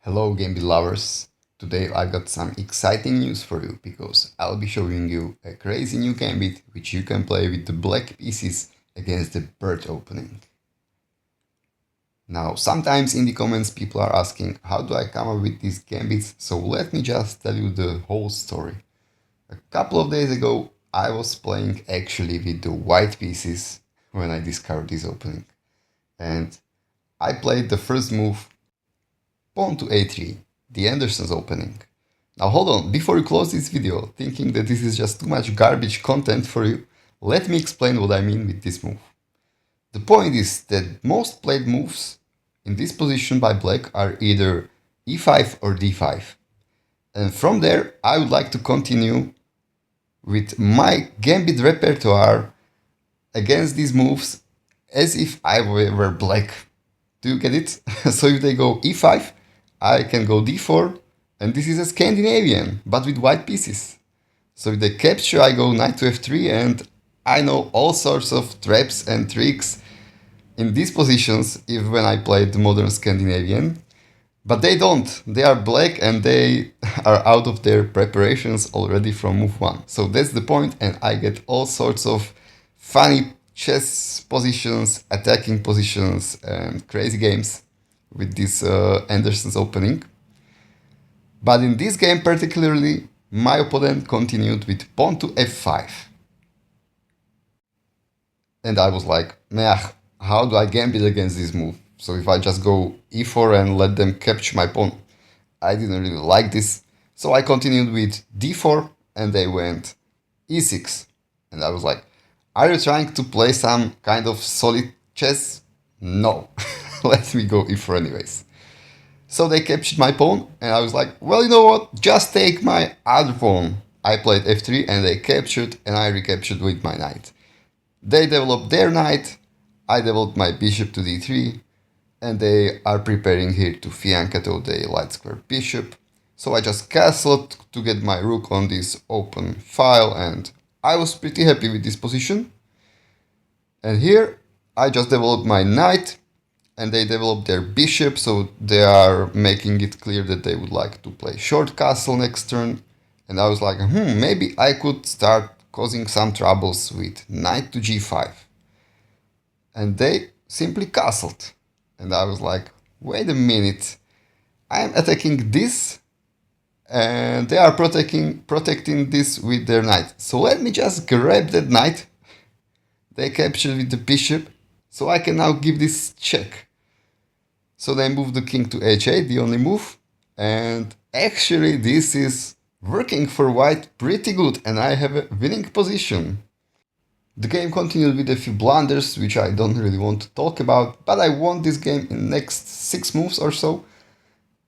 Hello Gambit lovers! Today I got some exciting news for you because I'll be showing you a crazy new gambit which you can play with the black pieces against the bird opening. Now sometimes in the comments people are asking how do I come up with these gambits, so let me just tell you the whole story. A couple of days ago I was playing actually with the white pieces when I discovered this opening, and I played the first move pawn to a3, the Anderson's opening. Now hold on, before you close this video thinking that this is just too much garbage content for you, let me explain what I mean with this move. The point is that most played moves in this position by black are either e5 or d5. And from there I would like to continue with my gambit repertoire against these moves as if I were black. Do you get it? So if they go e5, I can go d4, and this is a Scandinavian, but with white pieces. So if they capture, I go knight to f3, and I know all sorts of traps and tricks in these positions if when I play the modern Scandinavian. But they don't. They are black and they are out of their preparations already from move 1. So that's the point, and I get all sorts of funny chess positions, attacking positions, and crazy games with this Anderson's opening. But in this game particularly, my opponent continued with pawn to f5. And I was like, meh, how do I gambit against this move? So if I just go e4 and let them capture my pawn, I didn't really like this. So I continued with d4 and they went e6. And I was like, are you trying to play some kind of solid chess? No. Let me go e4 anyways. So they captured my pawn and I was like, well, you know what? Just take my other pawn. I played f3 and they captured and I recaptured with my knight. They developed their knight, I developed my bishop to d3, and they are preparing here to fianchetto the light square bishop. So I just castled to get my rook on this open file, and I was pretty happy with this position. And here I just developed my knight, and they developed their bishop, so they are making it clear that they would like to play short castle next turn. And I was like, maybe I could start causing some troubles with knight to g5. And they simply castled. And I was like, wait a minute, I am attacking this and they are protecting this with their knight. So let me just grab that knight. They captured with the bishop, so I can now give this check. So they move the king to h8, the only move. And actually this is working for white pretty good and I have a winning position. The game continued with a few blunders, which I don't really want to talk about, but I won this game in next 6 moves or so.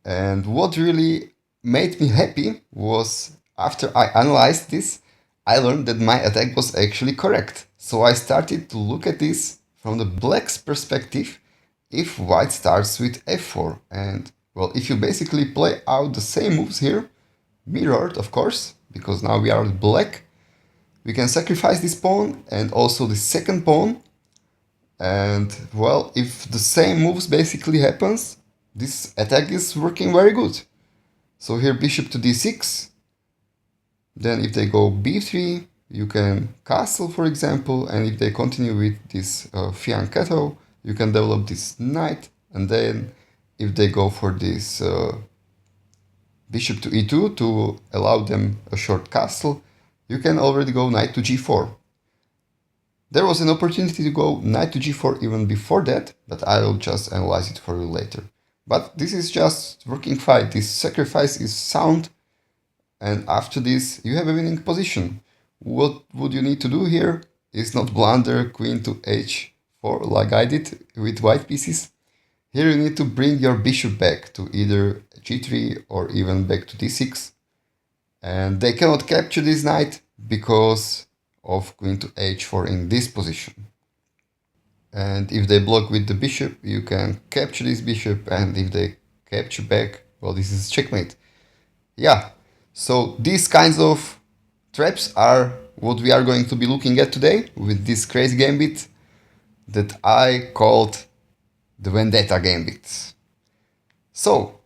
And what really made me happy was, after I analyzed this, I learned that my attack was actually correct. So I started to look at this from the black's perspective if white starts with f4. And, well, if you basically play out the same moves here, mirrored of course, because now we are black, we can sacrifice this pawn and also the second pawn. And, well, if the same moves basically happens, this attack is working very good. So here bishop to d6. Then if they go b3, you can castle, for example. And if they continue with this fianchetto, you can develop this knight. And then if they go for this bishop to e2 to allow them a short castle, you can already go knight to g4. There was an opportunity to go knight to g4 even before that, but I will just analyze it for you later. But this is just working fine. This sacrifice is sound, and after this you have a winning position. What would you need to do here is not blunder queen to h4 like I did with white pieces. Here you need to bring your bishop back to either g3 or even back to d6. And they cannot capture this knight because of queen to h4 in this position. And if they block with the bishop, you can capture this bishop, and if they capture back, well, this is checkmate. Yeah, so these kinds of traps are what we are going to be looking at today with this crazy gambit that I called the Vendetta Gambit. So,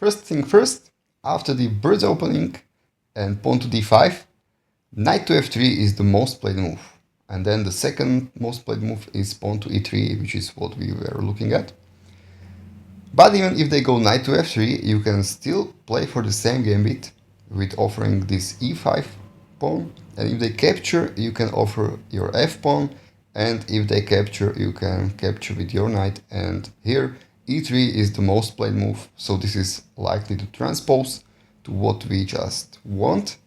First thing first, after the bird's opening and pawn to d5, knight to f3 is the most played move. And then the second most played move is pawn to e3, which is what we were looking at. But even if they go knight to f3, you can still play for the same gambit with offering this e5 pawn. And if they capture, you can offer your f pawn. And if they capture, you can capture with your knight. And here, e3 is the most played move. So this is likely to transpose to what we just want.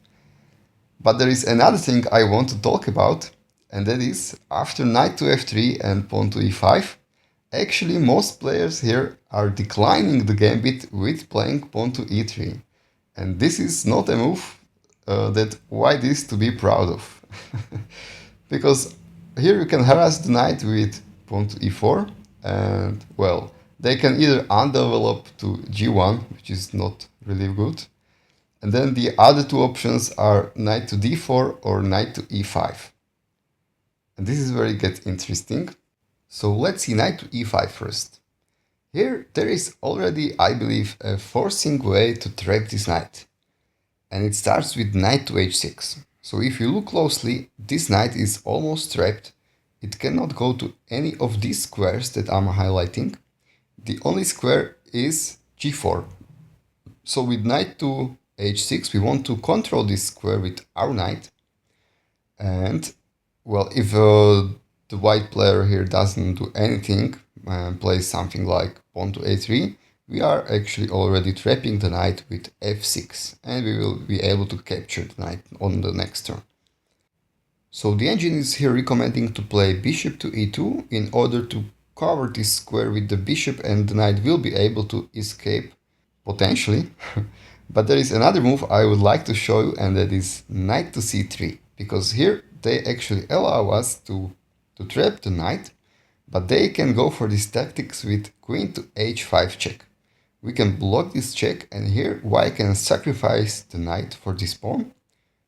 But there is another thing I want to talk about. And that is after knight to f3 and pawn to e5. Actually, most players here are declining the gambit with playing pawn to e3. And this is not a move that white is to be proud of. Because here you can harass the knight with pawn to e4. And, well, they can either undevelop to g1, which is not really good. And then the other two options are knight to d4 or knight to e5. And this is where it gets interesting. So let's see knight to e5 first. Here there is already, I believe, a forcing way to trap this knight. And it starts with knight to h6. So if you look closely, this knight is almost trapped. It cannot go to any of these squares that I'm highlighting. The only square is g4. So with knight to h6, we want to control this square with our knight. And, well, if the white player here doesn't do anything and plays something like pawn to a3, we are actually already trapping the knight with f6, and we will be able to capture the knight on the next turn. So the engine is here recommending to play bishop to e2 in order to cover this square with the bishop, and the knight will be able to escape, potentially. But there is another move I would like to show you, and that is knight to c3, because here they actually allow us to trap the knight, but they can go for these tactics with queen to h5 check. We can block this check, and here white can sacrifice the knight for this pawn,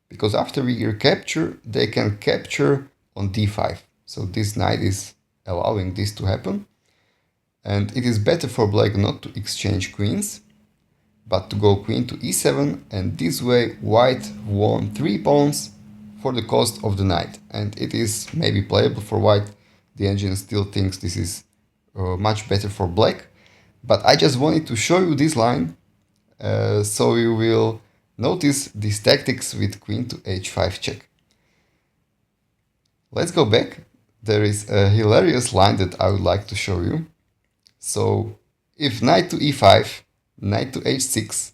because after we capture, they can capture on d5. So this knight is allowing this to happen, and it is better for black not to exchange queens, but to go queen to e7, and this way white won 3 pawns for the cost of the knight, and it is maybe playable for white. The engine still thinks this is much better for black, but I just wanted to show you this line so you will notice these tactics with queen to h5 check. Let's go back. There is a hilarious line that I would like to show you. So if knight to e5, knight to h6,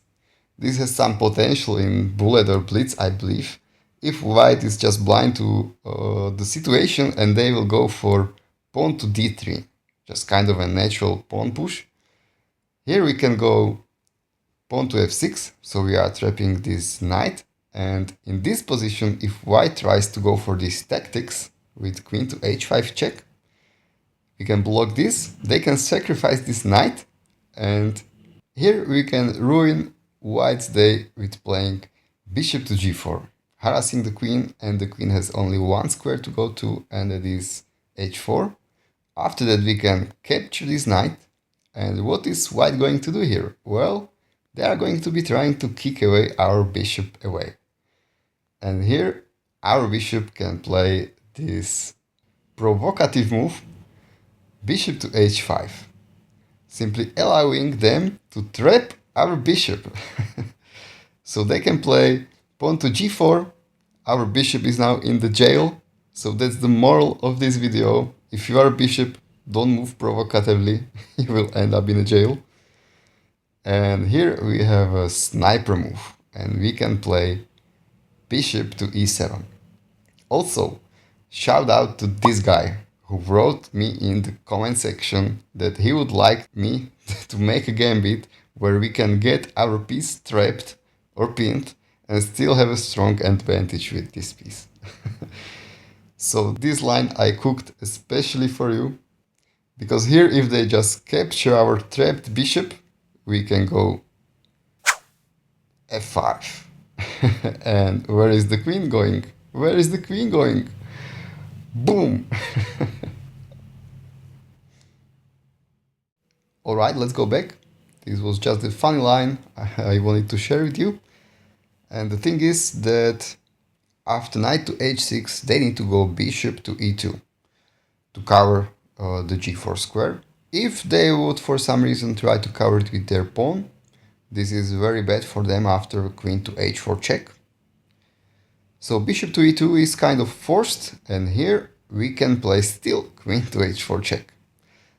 this has some potential in bullet or blitz, I believe. If white is just blind to the situation, and they will go for pawn to d3, just kind of a natural pawn push. Here we can go pawn to f6, so we are trapping this knight, and in this position, if white tries to go for these tactics with queen to h5 check, we can block this, they can sacrifice this knight, and here we can ruin white's day with playing bishop to g4. Harassing the queen, and the queen has only one square to go to, and that is h4. After that we can capture this knight, and what is white going to do here? Well, they are going to be trying to kick away our bishop away. And here our bishop can play this provocative move, bishop to h5, simply allowing them to trap our bishop. So they can play pawn to g4, our bishop is now in the jail. So that's the moral of this video. If you are a bishop, don't move provocatively, you will end up in a jail. And here we have a sniper move, and we can play bishop to e7. Also, shout out to this guy who wrote me in the comment section that he would like me to make a gambit where we can get our piece trapped or pinned and still have a strong advantage with this piece. So this line I cooked especially for you, because here if they just capture our trapped bishop, we can go f5. And where is the queen going? Where is the queen going? Boom! Alright, let's go back. This was just a funny line I wanted to share with you. And the thing is that after knight to h6, they need to go bishop to e2 to cover the g4 square. If they would for some reason try to cover it with their pawn, this is very bad for them after queen to h4 check. So bishop to e2 is kind of forced, and here we can play still queen to h4 check.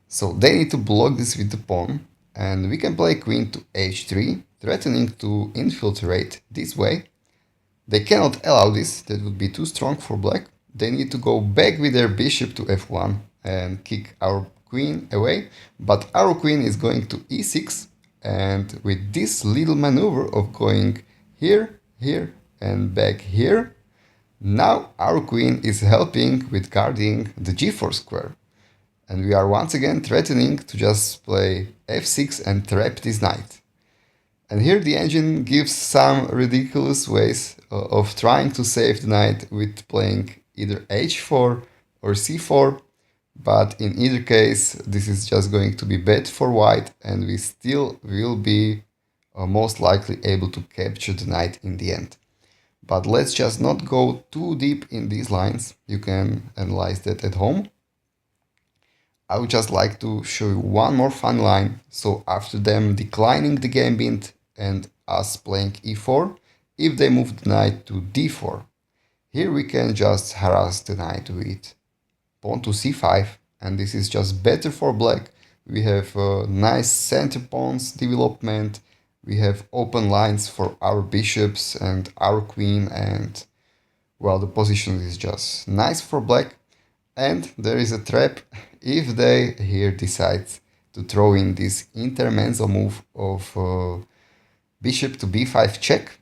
So they need to block this with the pawn, and we can play queen to h3, threatening to infiltrate this way. They cannot allow this, that would be too strong for black. They need to go back with their bishop to f1 and kick our queen away, but our queen is going to e6, and with this little maneuver of going here, here, and back here, now our queen is helping with guarding the g4 square. And we are once again threatening to just play f6 and trap this knight. And here the engine gives some ridiculous ways of trying to save the knight with playing either h4 or c4, but in either case this is just going to be bad for white, and we still will be most likely able to capture the knight in the end. But let's just not go too deep in these lines, you can analyze that at home. I would just like to show you one more fun line. So after them declining the gambit and us playing e4, if they move the knight to d4, here we can just harass the knight with pawn to c5, and this is just better for black. We have nice center pawns development, we have open lines for our bishops and our queen, and well, the position is just nice for black. And there is a trap if they here decide to throw in this intermezzo move of bishop to b5 check.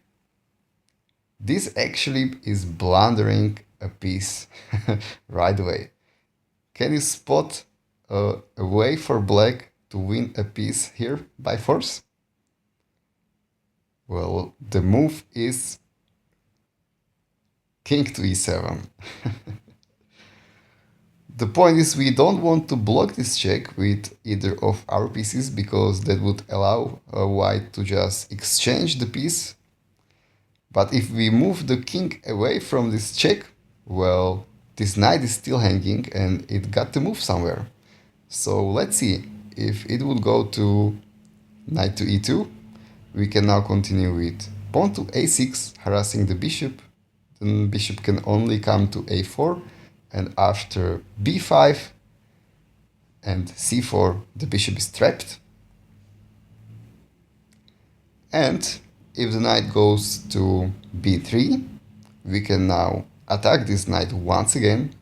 This actually is blundering a piece right away. Can you spot a way for black to win a piece here by force? Well, the move is king to e7. The point is we don't want to block this check with either of our pieces, because that would allow white to just exchange the piece. But if we move the king away from this check, well, this knight is still hanging and it got to move somewhere. So let's see if it would go to knight to e2. We can now continue with pawn to a6, harassing the bishop. Then bishop can only come to a4. And after b5 and c4, the bishop is trapped. And if the knight goes to b3, we can now attack this knight once again.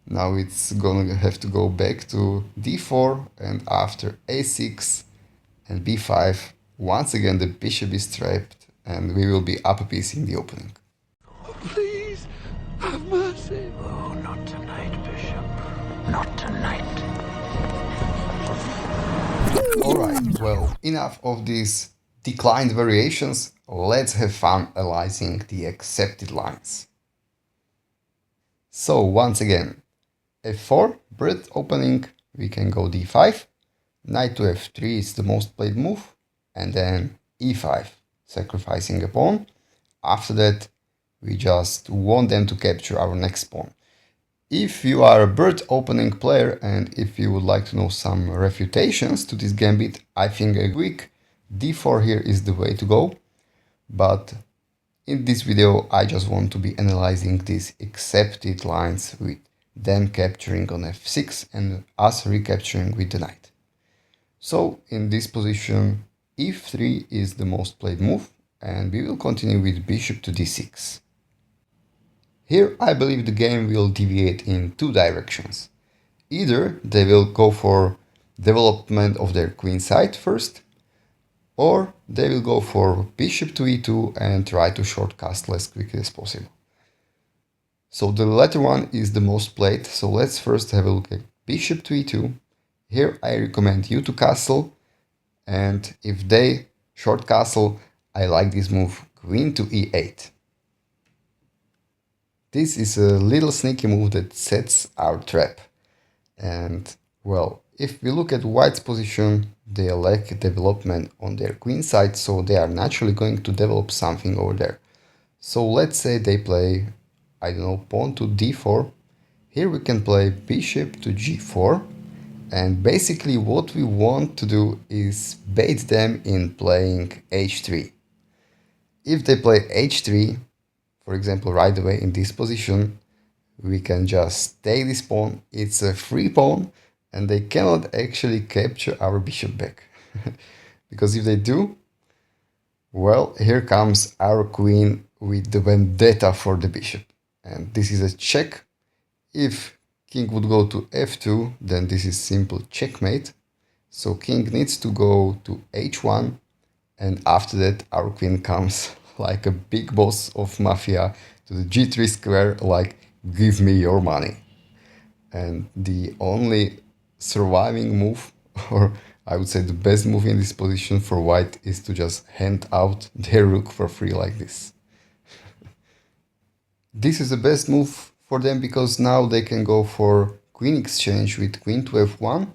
Now it's gonna have to go back to d4, and after a6 and b5, once again the bishop is trapped, and we will be up a piece in the opening. Please, have mercy. Oh, not tonight, Bishop. Not tonight. Alright, well, enough of these declined variations. Let's have fun analyzing the accepted lines. So once again, f4, bird opening, we can go d5, knight to f3 is the most played move, and then e5, sacrificing a pawn. After that, we just want them to capture our next pawn. If you are a bird opening player and if you would like to know some refutations to this gambit, I think a quick d4 here is the way to go. But in this video, I just want to be analyzing these accepted lines with them capturing on f6 and us recapturing with the knight. So in this position, e3 is the most played move, and we will continue with bishop to d6. Here I believe the game will deviate in two directions. Either they will go for development of their queen side first, or they will go for bishop to e2 and try to short castle as quickly as possible. So the latter one is the most played, so let's first have a look at bishop to e2. Here I recommend you to castle, and if they short castle, I like this move, queen to e8. This is a little sneaky move that sets our trap. And well, if we look at white's position, they lack development on their queen side, so they are naturally going to develop something over there. So let's say they play, I don't know, pawn to d4. Here we can play bishop to g4. And basically what we want to do is bait them in playing h3. If they play h3, for example, right away in this position, we can just take this pawn. It's a free pawn, and they cannot actually capture our bishop back. Because if they do, well, here comes our queen with the vendetta for the bishop. And this is a check. If king would go to f2, then this is simple checkmate. So king needs to go to h1, and after that our queen comes like a big boss of mafia to the g3 square, like, give me your money. And the only surviving move, or I would say the best move in this position for white, is to just hand out their rook for free like this. This is the best move for them because now they can go for queen exchange with queen to f1,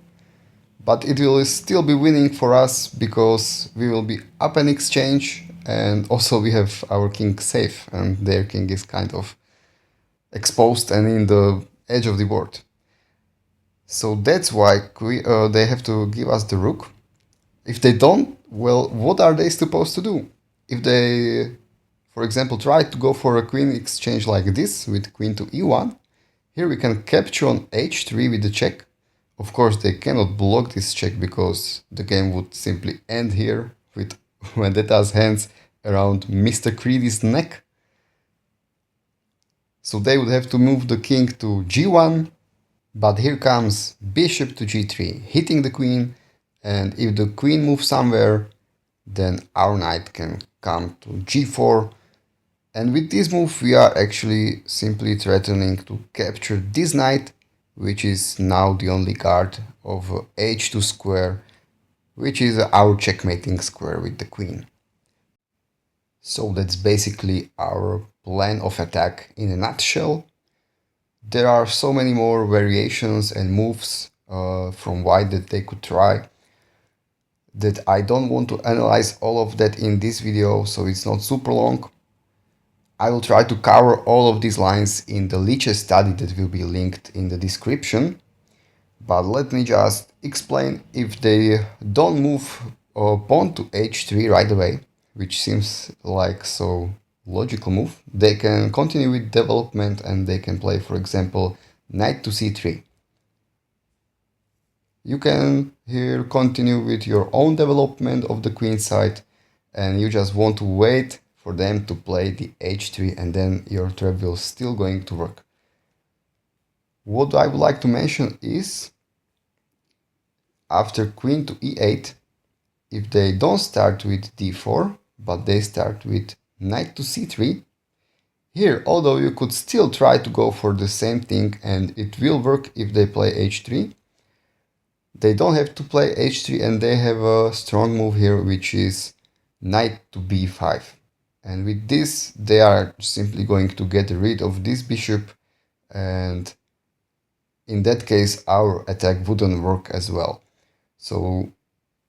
but it will still be winning for us because we will be up an exchange, and also we have our king safe and their king is kind of exposed and in the edge of the board. So that's why they have to give us the rook. If they don't, well, what are they supposed to do? If they, for example, try to go for a queen exchange like this with queen to e1, here we can capture on h3 with the check. Of course, they cannot block this check because the game would simply end here with Vendetta's hands around Mr. Creedy's neck. So they would have to move the king to g1, but here comes bishop to g3, hitting the queen, and if the queen moves somewhere, then our knight can come to g4. And with this move, we are actually simply threatening to capture this knight, which is now the only guard of h2 square, which is our checkmating square with the queen. So that's basically our plan of attack in a nutshell. There are so many more variations and moves from white that they could try that I don't want to analyze all of that in this video, so it's not super long. I will try to cover all of these lines in the Lichess study that will be linked in the description. But let me just explain, if they don't move pawn to h3 right away, which seems like so logical move, they can continue with development and they can play, for example, knight to c3. You can here continue with your own development of the queen side, and you just want to wait for them to play the h3, and then your trap will still going to work. What I would like to mention is, after queen to e8, if they don't start with d4, but they start with knight to c3, here, although you could still try to go for the same thing and it will work if they play h3, they don't have to play h3 and they have a strong move here, which is knight to b5. And with this, they are simply going to get rid of this bishop, and in that case, our attack wouldn't work as well. So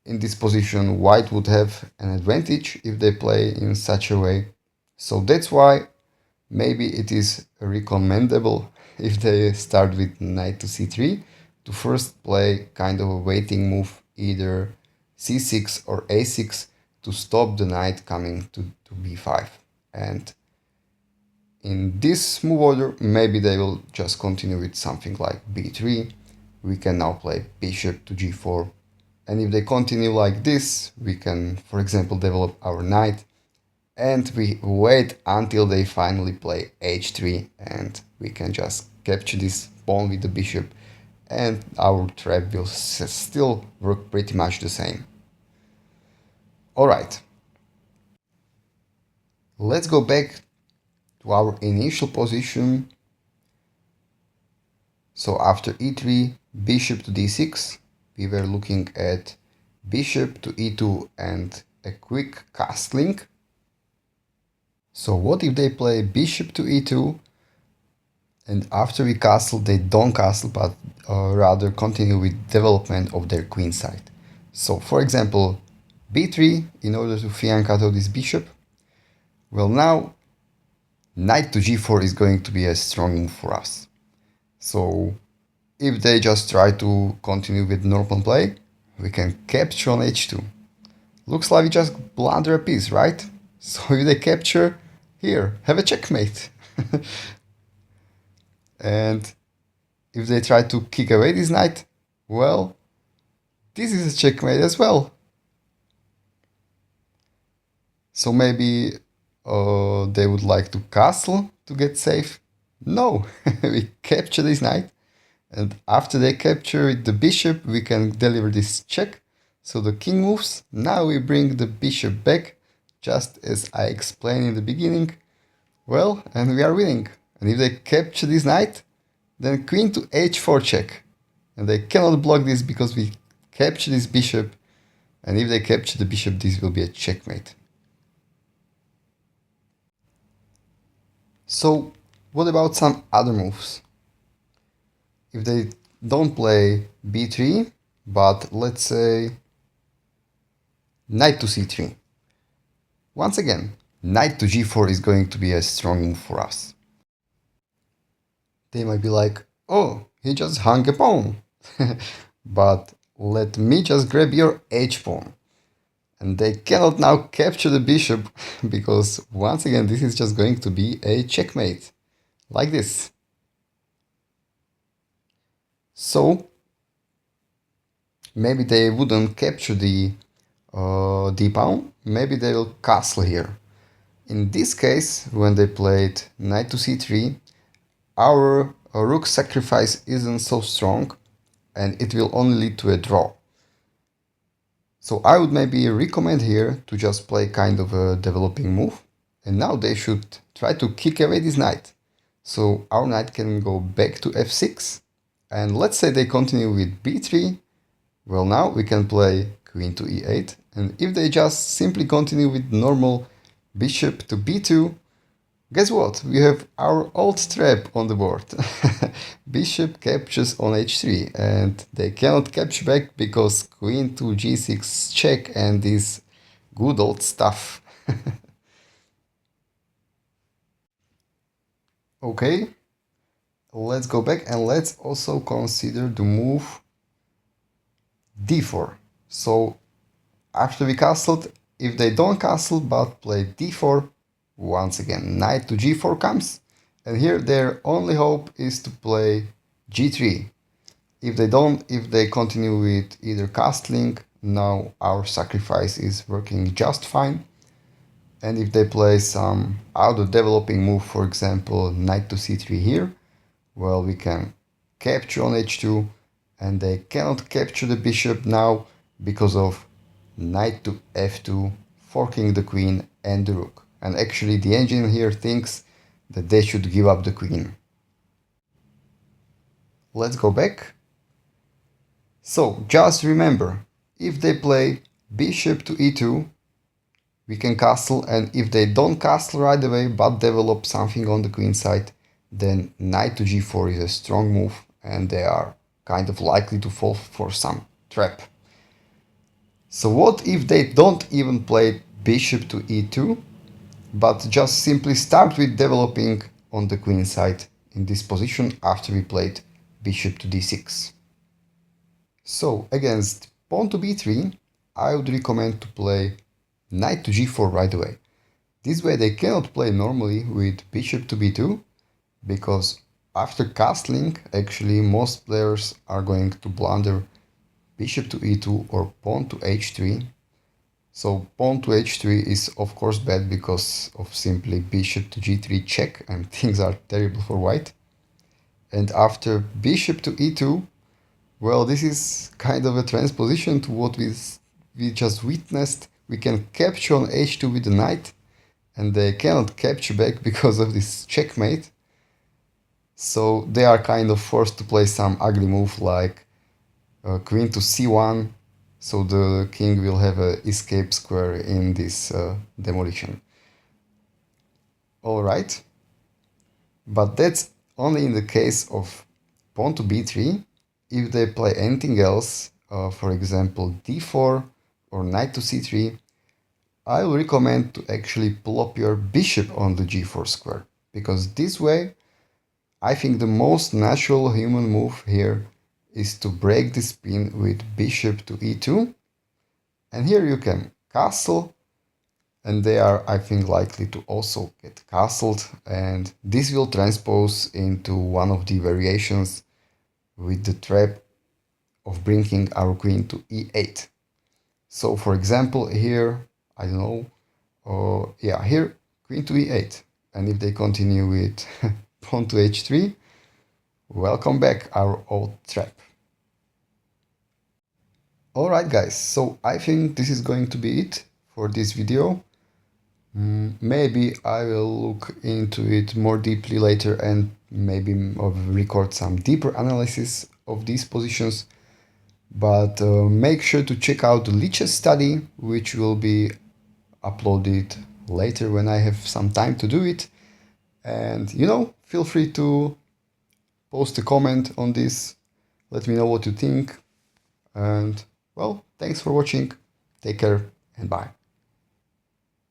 in this position, white would have an advantage if they play in such a way. So that's why maybe it is recommendable, if they start with knight to c3, to first play kind of a waiting move, either c6 or a6, to stop the knight coming to b5. And in this move order, maybe they will just continue with something like b3. We can now play bishop to g4. And if they continue like this, we can, for example, develop our knight. And we wait until they finally play h3, and we can just capture this pawn with the bishop, and our trap will still work pretty much the same. Alright, let's go back to our initial position. So after e3, bishop to d6, we were looking at bishop to e2 and a quick castling. So what if they play bishop to e2 And after we castle, they don't castle, but rather continue with development of their queen side. So, for example, b3 in order to fianchetto this bishop. Well, now knight to g4 is going to be a strong move for us. So, if they just try to continue with normal play, we can capture on h2. Looks like we just blunder a piece, right? So if they capture, here, have a checkmate. And if they try to kick away this knight, well, this is a checkmate as well. So maybe they would like to castle to get safe. No, we capture this knight. And after they capture the bishop, we can deliver this check. So the king moves. Now we bring the bishop back, just as I explained in the beginning. Well, and we are winning. And if they capture this knight, then queen to h4 check. And they cannot block this because we capture this bishop. And if they capture the bishop, this will be a checkmate. So what about some other moves? If they don't play b3, but let's say knight to c3. Once again, knight to g4 is going to be a strong move for us. They might be like, oh, he just hung a pawn. But let me just grab your h-pawn. And they cannot now capture the bishop, because once again, this is just going to be a checkmate. Like this. So, maybe they wouldn't capture the d-pawn, maybe they will castle here. In this case, when they played knight to c3, our rook sacrifice isn't so strong, and it will only lead to a draw. So I would maybe recommend here to just play kind of a developing move, and now they should try to kick away this knight. So our knight can go back to f6, and let's say they continue with b3. Well, now we can play queen to e8, and if they just simply continue with normal bishop to b2, guess what? We have our old trap on the board. Bishop captures on h3, and they cannot capture back because queen to g6 check and this good old stuff. Okay, let's go back and let's also consider the move d4. So after we castled, if they don't castle but play d4, once again knight to g4 comes, and here their only hope is to play g3. If they continue with either castling, now our sacrifice is working just fine. And if they play some other developing move, for example knight to c3 here, well, we can capture on h2, and they cannot capture the bishop now because of knight to f2, forking the queen and the rook. And actually the engine here thinks that they should give up the queen. Let's go back. So just remember, if they play bishop to e2, we can castle, and if they don't castle right away but develop something on the queen side, then knight to g4 is a strong move, and they are kind of likely to fall for some trap. So what if they don't even play bishop to e2, but just simply start with developing on the queen side in this position after we played bishop to d6? So against pawn to b3, I would recommend to play knight to g4 right away. This way they cannot play normally with bishop to b2, because after castling, actually most players are going to blunder bishop to e2 or pawn to h3. So pawn to h3 is of course bad because of simply bishop to g3 check, and things are terrible for white. And after bishop to e2, well, this is kind of a transposition to what we just witnessed. We can capture on h2 with the knight, and they cannot capture back because of this checkmate. So they are kind of forced to play some ugly move like queen to c1, so the king will have an escape square in this demolition. Alright, but that's only in the case of pawn to b3. If they play anything else, for example d4 or knight to c3, I will recommend to actually plop your bishop on the g4 square, because this way I think the most natural human move here is to break the spin with bishop to e2, and here you can castle, and they are, I think, likely to also get castled, and this will transpose into one of the variations with the trap of bringing our queen to e8. So for example here, I don't know, yeah, here queen to e8, and if they continue with pawn to h3, welcome back our old trap. Alright guys, so I think this is going to be it for this video. Maybe I will look into it more deeply later and maybe record some deeper analysis of these positions. But make sure to check out the Lichess study, which will be uploaded later when I have some time to do it. And feel free to post a comment on this. Let me know what you think. And well, thanks for watching. Take care and bye.